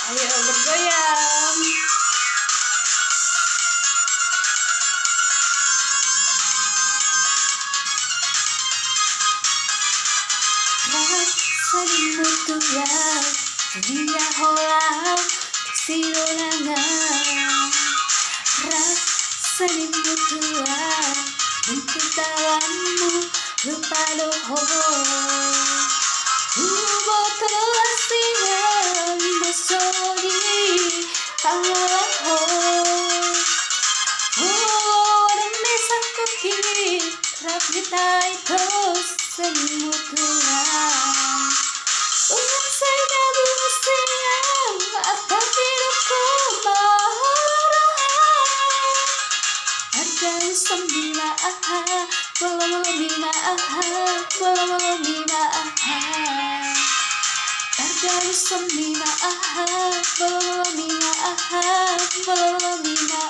Ayo bergoyang. Rasa dimutuhan dunia holau sironangan. Rasa dimutuhan untuk tawanmu lupa doho. Botolasihan bosoni pangalaho. Dan mesakuki rapita itu semutuhan. Ulang saya berusia atau hidupku mahal. Harga sembilan belum lima belum lima harga sembilan belum lima belum lima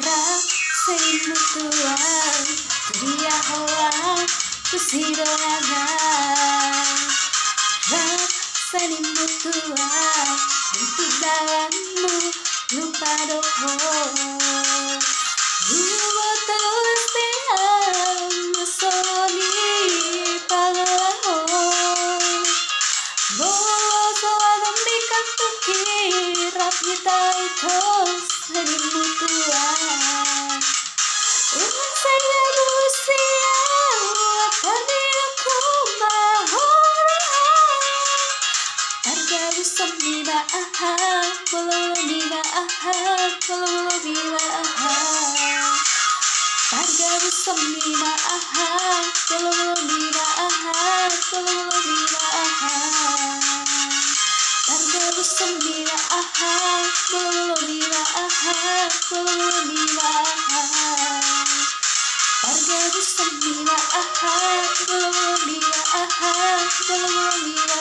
rasa mutuan dia holang kesidongan. Rasa mutuan untuk dalammu lupa doho. Terus bilang masoni pangalaho. Bola membikat tukirap kita itu sedih mutuan. Ulang saya berusia tapi aku mahal. Harga sembilan belum lima belum lima harga sembilan belum lima belum lima harga sembilan belum lima belum lima harga sembilan belum lima belum lima